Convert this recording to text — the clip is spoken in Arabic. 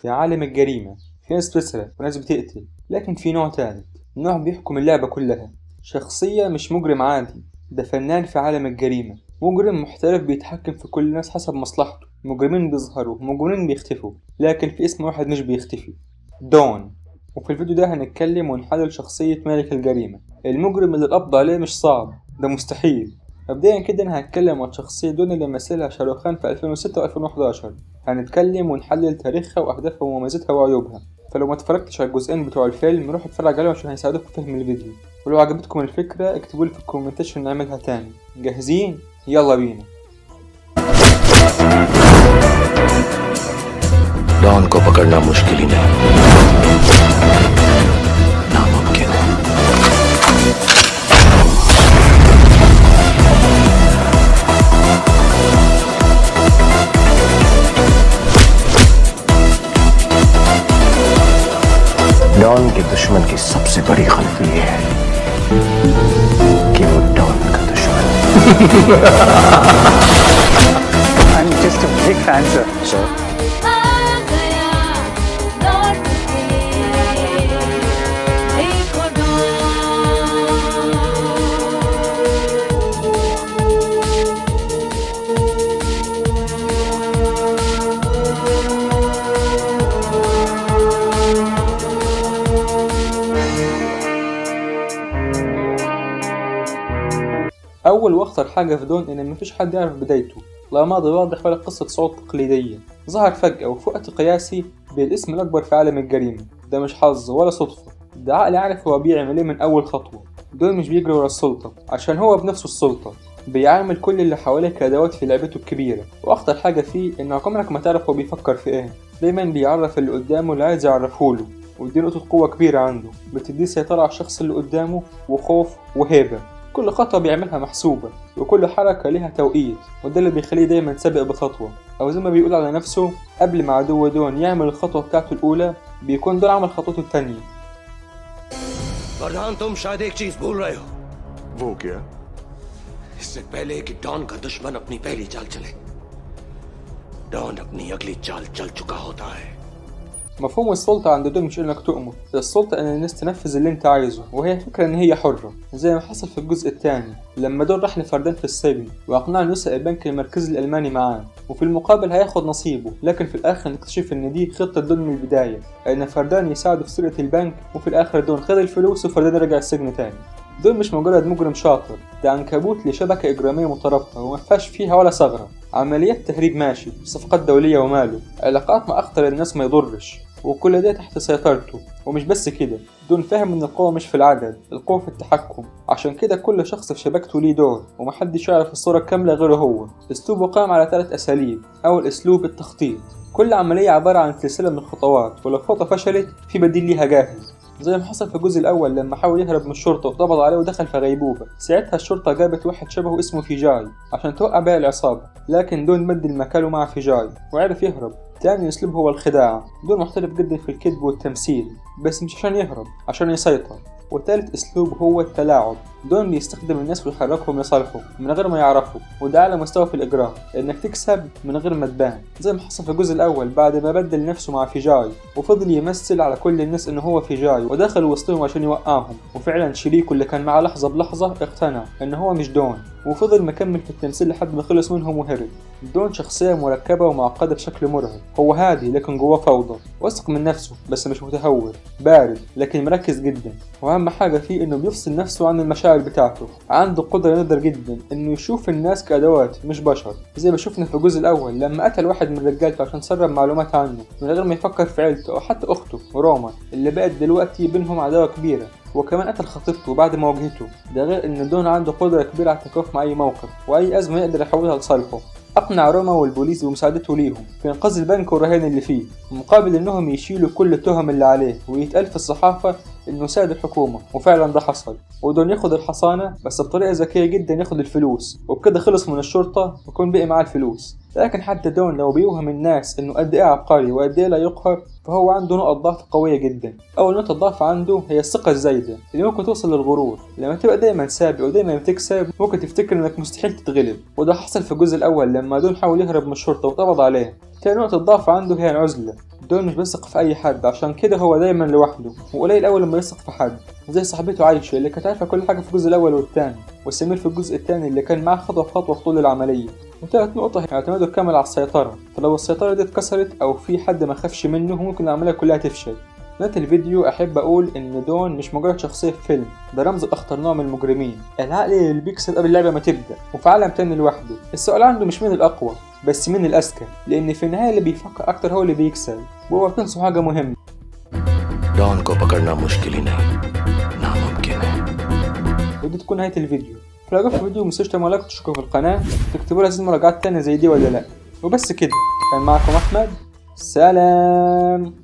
في عالم الجريمة في ناس بتسرق وناس بتقتل، لكن في نوع تالت، نوع بيحكم اللعبة كلها. شخصية مش مجرم عادي، ده فنان في عالم الجريمة، مجرم محترف بيتحكم في كل الناس حسب مصلحته. مجرمين بيظهروا مجرمين بيختفوا، لكن في اسم واحد مش بيختفي: دون. وفي الفيديو ده هنتكلم ونحلل شخصية ملك الجريمة، المجرم اللي القبض عليه مش صعب، ده مستحيل. مبدئيا كده انا هتكلم عن شخصية دون اللي مثلها شاروخان في 2006 و2011. هنتكلم ونحلل تاريخها واهدافها ومميزاتها وعيوبها، فلو ما اتفرجتش على الجزئين بتوع الفيلم روح اتفرج عليهم عشان هيساعدوك في فهم الفيديو. ولو عجبتكم الفكرة اكتبولي في الكومنتات عشان نعملها تاني. جاهزين؟ يلا بينا. डॉन को पकड़ना मुश्किल ही नहीं, नामुमकिन है। डॉन के दुश्मन की सबसे बड़ी गलती ये है कि वो डॉन का दुश्मन I'm just a big fan, sir. Sir أول وأخطر حاجة في دون إن مفيش حد يعرف بدايته، لا ماضي واضح ولا قصة صعود تقليدية. ظهر فجأة وفي وقت قياسي بالاسم الأكبر في عالم الجريمة. ده مش حظ ولا صدفة، ده عقل عارف هو بيعمل إيه من أول خطوة. دون مش بيجري ورا السلطة عشان هو بنفسه السلطة، بيعامل كل اللي حواليه كأدوات في لعبته الكبيرة. وأخطر حاجة فيه إنه عمرك ما تعرف هو بيفكر في إيه، دايما بيعرف اللي قدامه اللي عايز يعرفهوله، ودي نقطة قوة كبيرة عنده بتديه سيطرة على الشخص اللي قدامه وخوف وهيبة. كل خطوة بيعملها محسوبة وكل حركة ليها توقيت، وده اللي بيخليه دايما سابق بخطوة، أو زي ما بيقول على نفسه قبل ما عدو دون يعمل الخطوة بتاعته الأولى بيكون دون عمل خطوته التانية. प्रधान तुम शायद एक चीज भूल रहे हो। वो क्या? इससे पहले कि डॉन का दुश्मन अपनी पहली चाल चले, डॉन अपनी अगली चाल चल चुका होता है। مفهوم السلطة عند دون مش إنك تؤمر، السلطة إن الناس تنفذ اللي أنت عايزه، وهي فكرة إن هي حرة، زي ما حصل في الجزء الثاني لما دون راح لفردان في السجن وأقنعه إنه يسرق البنك المركزي الألماني معاه، وفي المقابل هياخد نصيبه. لكن في الآخر نكتشف إن دي خطة دون من البداية، إن فردان يساعده في سرقة البنك، وفي الآخر دون خد الفلوس وفردان رجع السجن تاني. دون مش مجرد مجرم شاطر، ده عنكبوت لشبكة إجرامية مترابطة ومفيهاش فيها ولا ثغرة. عمليات تهريب ماشي، صفقات دولية وماله، علاقات مع أخطر الناس ما يضرش، وكل ده تحت سيطرته. ومش بس كده، دون فاهم ان القوة مش في العدد، القوة في التحكم. عشان كده كل شخص في شبكته ليه دور، ومحدش يعرف الصورة الكاملة غيره هو. اسلوبه قائم على 3 اساليب. اول اسلوب التخطيط، كل عملية عبارة عن سلسلة من الخطوات، ولو خطوة فشلت في بديل ليها جاهز. زي ما حصل في الجزء الاول لما حاول يهرب من الشرطة واتقبض عليه ودخل في غيبوبة، ساعتها الشرطة جابت واحد شبهه اسمه فيجاي عشان توقع بيها العصابة، لكن دون بدل مكانه مع فيجاي وعرف يهرب. تاني اسلوب هو الخداع، دون محترف جدا في الكذب والتمثيل، بس مش عشان يهرب، عشان يسيطر. وتالت اسلوب هو التلاعب، دون بيستخدم الناس ويحركهم لصالحه من غير ما يعرفوا، وده على مستوى في الاجرام، انك تكسب من غير ما تبان. زي ما حصل في الجزء الاول بعد ما بدل نفسه مع فيجاي وفضل يمثل على كل الناس انه هو فيجاي، ودخل وسطهم عشان يوقعهم، وفعلا شريكه اللي كان معاه لحظة بلحظة اقتنع انه هو مش دون، وفضل مكمل في التمثيل لحد ما خلص منهم وهرب. دون شخصية مركبة ومعقدة بشكل مرعب، هو هادي لكن جواه فوضى، واثق من نفسه بس مش متهور، بارد لكن مركز جدا، واهم حاجة فيه انه بيفصل نفسه عن المشاعر بتاعته. عنده قدرة نادر جدا انه يشوف الناس كأدوات مش بشر، زي ما شفنا في الجزء الاول لما قتل واحد من رجالته عشان سرب معلومات عنه من غير ما يفكر في عيلته او حتى اخته روما اللي بقت دلوقتي بينهم عداوة كبيرة، وكمان قتل خطيبته بعد ما واجهته. ده غير ان دون عنده قدرة كبيرة على التكيف مع اي موقف واي ازمة يقدر يحولها لصالحه. اقنع روما والبوليس بمساعدته ليهم في انقاذ البنك والرهائن اللي فيه، مقابل انهم يشيلوا كل التهم اللي عليه، ويتقال في الصحافة انه ساعد الحكومة، وفعلا ده حصل. ودون ياخد الحصانة بس بطريقة ذكية جدا ياخد الفلوس، وبكده خلص من الشرطة وكون بقي معاه الفلوس. لكن حتى دون لو بيوهم الناس انه قد ايه عبقري وقد ايه لا يقهر، فهو عنده نقط ضعف قوية جدا. اول نقطة ضعف عنده هي الثقة الزايدة اللي ممكن توصل للغرور. لما تبقى دايما سابق ودايما بتكسب ممكن تفتكر انك مستحيل تتغلب، وده حصل في الجزء الاول لما دون حاول يهرب من الشرطة واتقبض عليه. تاني نقطة ضعف عنده هي العزلة. دون مش بيثق في أي حد، عشان كده هو دايما لوحده، وقليل أول لما يثق في حد، زي صاحبته عايشة اللي كانت عارفة كل حاجة في الجزء الأول والتاني، وسمير في الجزء التاني اللي كان معاه خطوة بخطوة في طول العملية. وتالت نقطة هي اعتماده الكامل على السيطرة، فلو السيطرة دي اتكسرت أو في حد ما خافش منه ممكن العملية كلها تفشل. نهاية الفيديو أحب أقول إن دون مش مجرد شخصية في فيلم، ده رمز لأخطر نوع من المجرمين، العقل اللي بيكسب قبل اللعبة ما تبدأ وفي عالم تاني لوحده. السؤال عنده مش مين الأقوى، بس مين الأذكى، لأن في النهاية اللي بيفكر أكتر هو اللي بيكسب. وهو تنسوا حاجة مهمة، डॉन को पकड़ना मुश्किल ही नहीं, नामुमकिन है. ودي تكون نهاية الفيديو. فلو عجبكم الفيديو متنسوش تعملوا لايك وتشتركوا في القناة وتكتبوا لي عايزين مراجعات تانية زي دي ولا لأ. وبس كده، كان معكم أحمد، سلام.